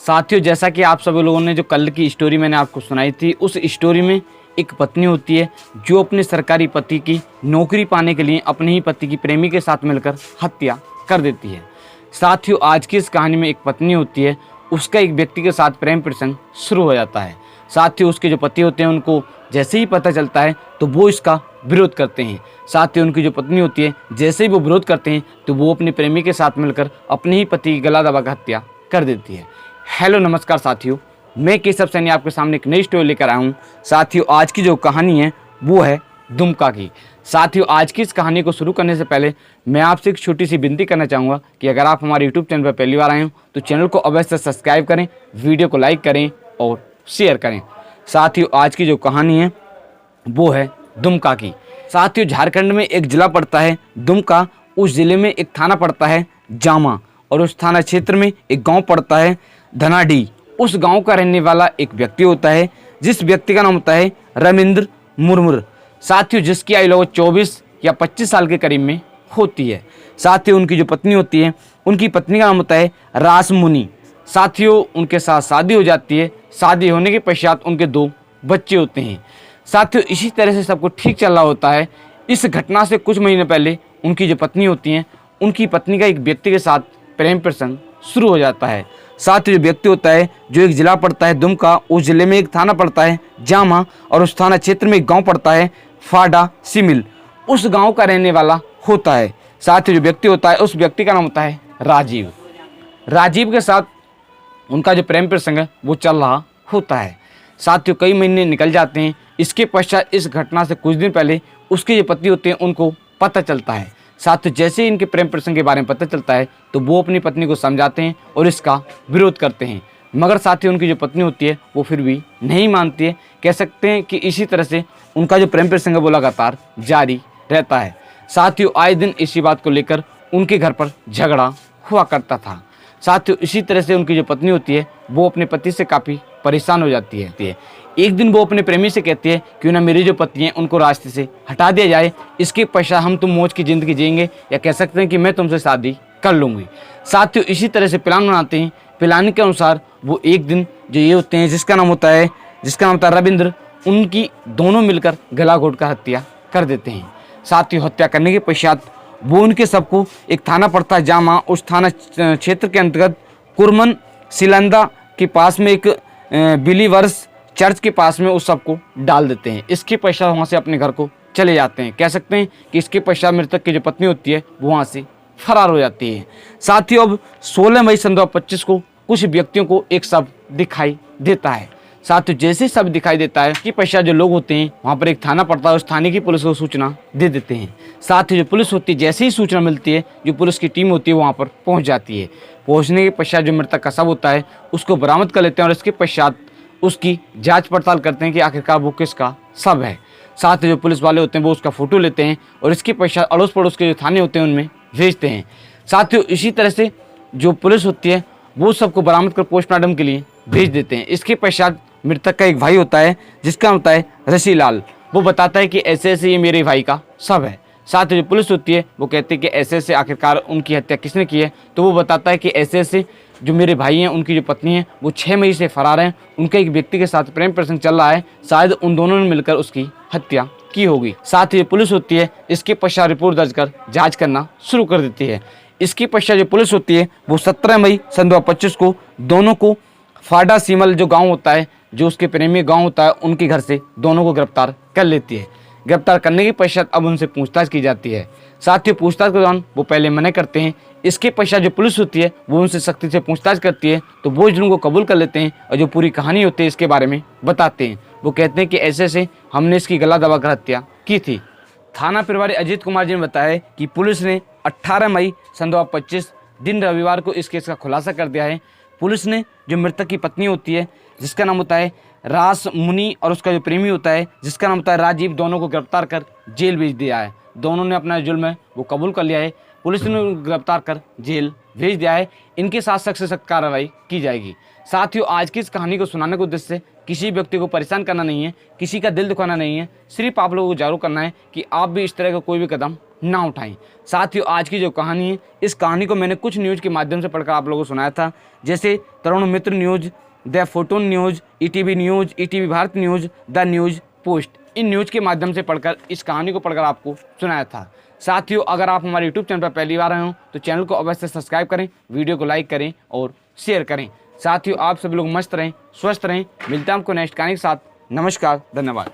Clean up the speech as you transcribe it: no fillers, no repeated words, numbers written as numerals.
साथियों, जैसा कि आप सभी लोगों ने जो कल की स्टोरी मैंने आपको सुनाई थी, उस स्टोरी में एक पत्नी होती है जो अपने सरकारी पति की नौकरी पाने के लिए अपने ही पति की प्रेमी के साथ मिलकर हत्या कर देती है। साथियों, आज की इस कहानी में एक पत्नी होती है, उसका एक व्यक्ति के साथ प्रेम प्रसंग शुरू हो जाता है। साथियों, उसके जो पति होते हैं उनको जैसे ही पता चलता है तो वो इसका विरोध करते हैं। साथ ही उनकी जो पत्नी होती है, जैसे ही वो विरोध करते हैं तो वो अपने प्रेमी के साथ मिलकर अपने ही पति की गला दबाकर हत्या कर देती है। हेलो नमस्कार साथियों, मैं केशव सैनी आपके सामने एक नई स्टोरी लेकर आया हूँ। साथियों, आज की जो कहानी है वो है दुमका की। साथियों, आज की इस कहानी को शुरू करने से पहले मैं आपसे एक छोटी सी विनती करना चाहूँगा कि अगर आप हमारे यूट्यूब चैनल पर पहली बार आए हो तो चैनल को अवश्य सब्सक्राइब करें, वीडियो को लाइक करें और शेयर करें। साथियों, आज की जो कहानी है वो है दुमका की। साथियों, झारखंड में एक ज़िला पड़ता है दुमका, उस ज़िले में एक थाना पड़ता है जामा, और उस थाना क्षेत्र में एक गांव पड़ता है धनाडी। उस गांव का रहने वाला एक व्यक्ति होता है, जिस व्यक्ति का नाम होता है रविंद्र मुर्मू। साथियों, जिसकी आयु लगभग 24 या 25 साल के करीब में होती है। साथियों, उनकी जो पत्नी होती है, उनकी पत्नी का नाम होता है रासमुनी। साथियों, उनके साथ शादी हो जाती है। शादी होने के पश्चात उनके 2 बच्चे होते हैं। साथियों, इसी तरह से सब कुछ ठीक चल रहा होता है। इस घटना से कुछ महीने पहले उनकी जो पत्नी होती हैं, उनकी पत्नी का एक व्यक्ति के साथ प्रेम प्रसंग शुरू हो जाता है। साथ ही जो व्यक्ति होता है, जो एक ज़िला पड़ता है दुमका, उस ज़िले में एक थाना पड़ता है जामा, और उस थाना क्षेत्र में एक गांव पड़ता है फाडा सिमिल, उस गांव का रहने वाला होता है। साथ ही जो व्यक्ति होता है, उस व्यक्ति का नाम होता है राजीव। राजीव के साथ उनका जो प्रेम प्रसंग है वो चल रहा होता है। साथियों, कई महीने निकल जाते हैं। इसके पश्चात इस घटना से कुछ दिन पहले उसके जो पति होते हैं उनको पता चलता है। साथियों, जैसे ही इनके प्रेम प्रसंग के बारे में पता चलता है तो वो अपनी पत्नी को समझाते हैं और इसका विरोध करते हैं, मगर साथियों उनकी जो पत्नी होती है वो फिर भी नहीं मानती है। कह सकते हैं कि इसी तरह से उनका जो प्रेम प्रसंग है वो लगातार जारी रहता है। साथियों, आए दिन इसी बात को लेकर उनके घर पर झगड़ा हुआ करता था। साथियों, इसी तरह से उनकी जो पत्नी होती है वो अपने पति से काफ़ी परेशान हो जाती है। एक दिन वो अपने प्रेमी से कहती है क्यों ना मेरी जो पत्नी है उनको रास्ते से हटा दिया जाए, इसके पश्चात हम तुम मौज की ज़िंदगी जिएंगे, या कह सकते हैं कि मैं तुमसे शादी कर लूँगी। साथियों, इसी तरह से प्लान बनाते हैं। प्लान के अनुसार वो एक दिन जो ये होते हैं, जिसका नाम होता है रविंद्र, उनकी दोनों मिलकर गला घोट कर हत्या कर देते हैं। साथियों, हत्या करने के पश्चात वो उनके सबको एक थाना पड़ता है जामा, उस थाना क्षेत्र के अंतर्गत कुरमन सिलंदा के पास में एक बिलीवर्स चर्च के पास में उस सबको डाल देते हैं। इसके पश्चात वहाँ से अपने घर को चले जाते हैं। कह सकते हैं कि इसके पश्चात मृतक की जो पत्नी होती है वो वहाँ से फरार हो जाती है। साथियों, अब 16 मई सन 2025 को कुछ व्यक्तियों को एक शव दिखाई देता है। साथियों, जैसे शव दिखाई देता है कि पश्चात जो लोग होते हैं वहाँ पर एक थाना पड़ता है, उस थाने की पुलिस को सूचना दे देते हैं। साथ ही जो पुलिस होती है, जैसे ही सूचना मिलती है, जो पुलिस की टीम होती है वहाँ पर पहुँच जाती है। पहुँचने के पश्चात जो मृतक का शव होता है उसको बरामद कर लेते हैं और इसके पश्चात उसकी जांच पड़ताल करते हैं कि आखिरकार वो किसका शव है। साथ ही जो पुलिस वाले होते हैं वो उसका फ़ोटो लेते हैं और इसके पश्चात अड़ोस पड़ोस के जो थाने होते हैं उनमें भेजते हैं। साथियों, इसी तरह से जो पुलिस होती है वो सबको बरामद कर पोस्टमार्टम के लिए भेज देते हैं। इसके पश्चात मृतक का एक भाई होता है जिसका होता है रसीलाल, वो बताता है कि ऐसे ऐसे ये मेरे भाई का शव है। साथ ही जो पुलिस होती है वो कहती है कि ऐसे ऐसे आखिरकार उनकी हत्या किसने की है, तो वो बताता है कि ऐसे ऐसे जो मेरे भाई हैं, उनकी जो पत्नी है वो 6 मई से फरार हैं, उनका एक व्यक्ति के साथ प्रेम प्रसंग चल रहा है, शायद उन दोनों ने मिलकर उसकी हत्या की होगी। साथ ही पुलिस होती है इसके पश्चात रिपोर्ट दर्ज कर जाँच करना शुरू कर देती है। इसके पश्चात जो पुलिस होती है वो 17 मई सन 2025 को दोनों को फाडा सिमल जो गाँव होता है, जो उसके प्रेमी गाँव होता है, उनके घर से दोनों को गिरफ्तार कर लेती है। गिरफ्तार करने के पश्चात अब उनसे पूछताछ की जाती है। साथ ही पूछताछ के दौरान वो पहले मना करते हैं। इसके पश्चात जो पुलिस होती है वो उनसे सख्ती से पूछताछ करती है तो वो जुर्म को कबूल कर लेते हैं और जो पूरी कहानी होती है इसके बारे में बताते हैं। वो कहते हैं कि ऐसे ऐसे हमने इसकी गला दबाकर हत्या की थी। थाना प्रभारी अजीत कुमार जी ने बताया कि पुलिस ने 18 मई सन 2025 दिन रविवार को इस केस का खुलासा कर दिया है। पुलिस ने जो मृतक की पत्नी होती है जिसका नाम होता है रास मुनि, और उसका जो प्रेमी होता है जिसका नाम होता है राजीव, दोनों को गिरफ्तार कर जेल भेज दिया है। दोनों ने अपना जुल्म है वो कबूल कर लिया है। पुलिस ने गिरफ्तार कर जेल भेज दिया है। इनके साथ सख्त से सख्त कार्रवाई की जाएगी। साथियों, आज की इस कहानी को सुनाने के उद्देश्य से किसी व्यक्ति को परेशान करना नहीं है, किसी का दिल दुखाना नहीं है, सिर्फ आप लोगों को जागरूक करना है कि आप भी इस तरह का कोई भी कदम ना उठाएं। साथियों, आज की जो कहानी है, इस कहानी को मैंने कुछ न्यूज़ के माध्यम से पढ़कर आप लोगों को सुनाया था, जैसे Tarun Mitra news, the photon news, ETV news, ETV Bharat news, the news post. इन न्यूज़ के माध्यम से पढ़कर इस कहानी को पढ़कर आपको सुनाया था। साथियों, अगर आप हमारे यूट्यूब चैनल पर पहली बार आए हो तो चैनल को अवश्य सब्सक्राइब करें, वीडियो को लाइक करें और शेयर करें। साथियों, आप सभी लोग मस्त रहें, स्वस्थ रहें। मिलते हैं आपको नेक्स्ट कहानी के साथ। नमस्कार, धन्यवाद।